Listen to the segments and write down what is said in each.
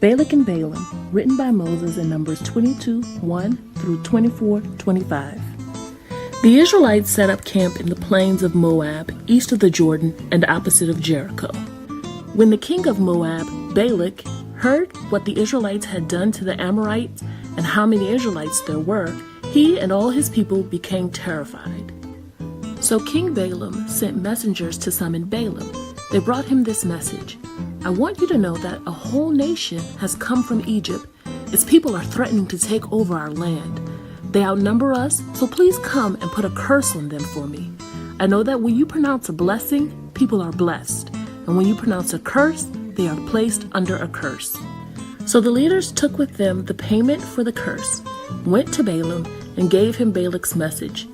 Balak and Balaam, written by Moses in Numbers 22:1 through 24:25. The Israelites set up camp in the plains of Moab, east of the Jordan and opposite of Jericho. When the king of Moab, Balak, heard what the Israelites had done to the Amorites and how many Israelites there were, he and all his people became terrified. So King Balaam sent messengers to summon Balaam. They brought him this message: I want you to know that a whole nation has come from Egypt. Its people are threatening to take over our land. They outnumber us, so please come and put a curse on them for me. I know that when you pronounce a blessing, people are blessed, and when you pronounce a curse, they are placed under a curse. So the leaders took with them the payment for the curse, went to Balaam, and gave him Balak's message.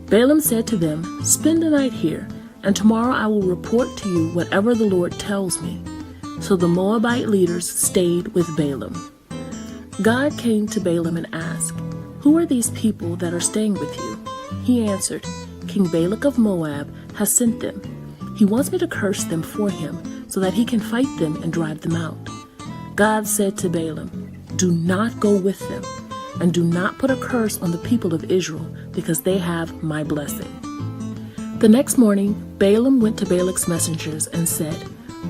Balaam said to them, spend the night here, and tomorrow I will report to you whatever the Lord tells me. So the Moabite leaders stayed with Balaam. God came to Balaam and asked, who are these people that are staying with you? He answered, King Balak of Moab has sent them. He wants me to curse them for him, so that he can fight them and drive them out. God said to Balaam, do not go with them, and do not put a curse on the people of Israel, because they have my blessing. The next morning, Balaam went to Balak's messengers and said,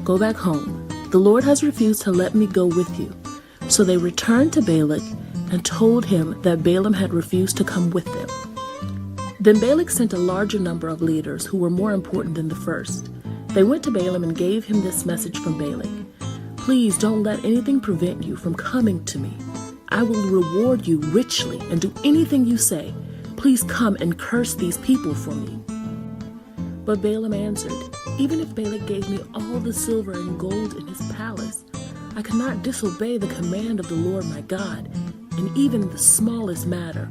go back home. The Lord has refused to let me go with you. So they returned to Balak and told him that Balaam had refused to come with them. Then Balak sent a larger number of leaders who were more important than the first. They went to Balaam and gave him this message from Balak: please don't let anything prevent you from coming to me. I will reward you richly and do anything you say. Please come and curse these people for me. But Balaam answered, even if Balak gave me all the silver and gold in his palace, I cannot disobey the command of the Lord my God in even the smallest matter.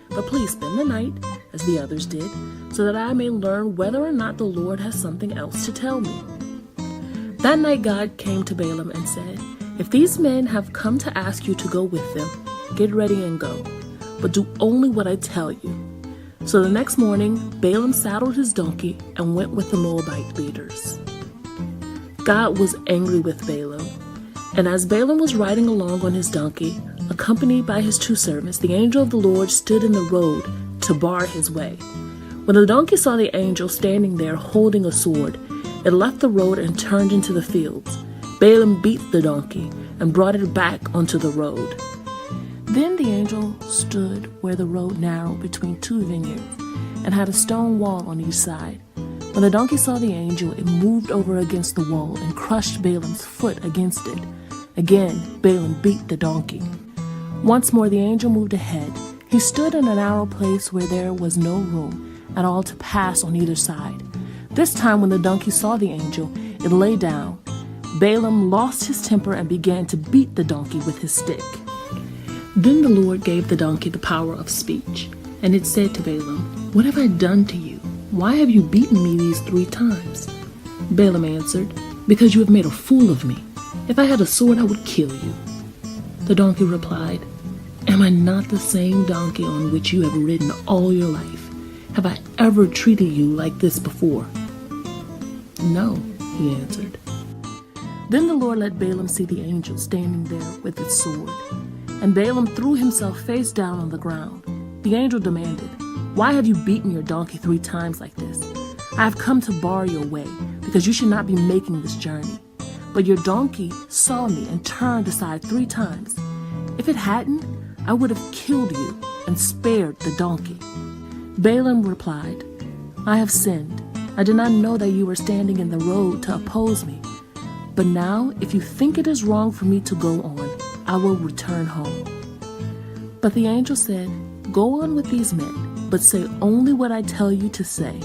But please spend the night, as the others did, so that I may learn whether or not the Lord has something else to tell me. That night God came to Balaam and said, if these men have come to ask you to go with them, get ready and go, but do only what I tell you. So the next morning, Balaam saddled his donkey and went with the Moabite leaders. God was angry with Balaam, and as Balaam was riding along on his donkey, accompanied by his two servants, the angel of the Lord stood in the road to bar his way. When the donkey saw the angel standing there holding a sword, it left the road and turned into the fields. Balaam beat the donkey and brought it back onto the road. Then the angel stood where the road narrowed between two vineyards and had a stone wall on each side. When the donkey saw the angel, it moved over against the wall and crushed Balaam's foot against it. Again, Balaam beat the donkey. Once more the angel moved ahead. He stood in a narrow place where there was no room at all to pass on either side. This time when the donkey saw the angel, it lay down. Balaam lost his temper and began to beat the donkey with his stick. Then the Lord gave the donkey the power of speech, and it said to Balaam, what have I done to you? Why have you beaten me these 3 times? Balaam answered, because you have made a fool of me. If I had a sword, I would kill you. The donkey replied, am I not the same donkey on which you have ridden all your life? Have I ever treated you like this before? No, he answered. Then the Lord let Balaam see the angel standing there with its sword. And Balaam threw himself face down on the ground. The angel demanded, why have you beaten your donkey 3 times like this? I have come to bar your way, because you should not be making this journey. But your donkey saw me and turned aside 3 times. If it hadn't, I would have killed you and spared the donkey. Balaam replied, I have sinned. I did not know that you were standing in the road to oppose me. But now, if you think it is wrong for me to go on, I will return home. But the angel said, go on with these men, but say only what I tell you to say.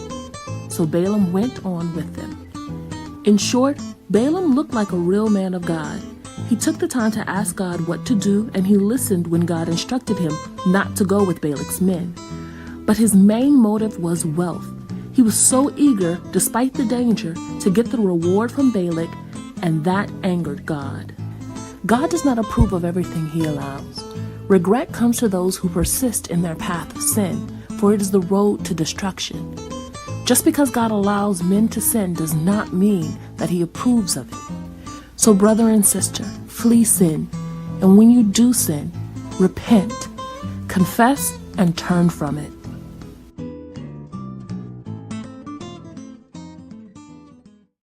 So Balaam went on with them. In short, Balaam looked like a real man of God. He took the time to ask God what to do, and he listened when God instructed him not to go with Balak's men. But his main motive was wealth. He was so eager, despite the danger, to get the reward from Balak, and that angered God. God does not approve of everything he allows. Regret comes to those who persist in their path of sin, for it is the road to destruction. Just because God allows men to sin does not mean that he approves of it. So brother and sister, flee sin. And when you do sin, repent, confess, and turn from it.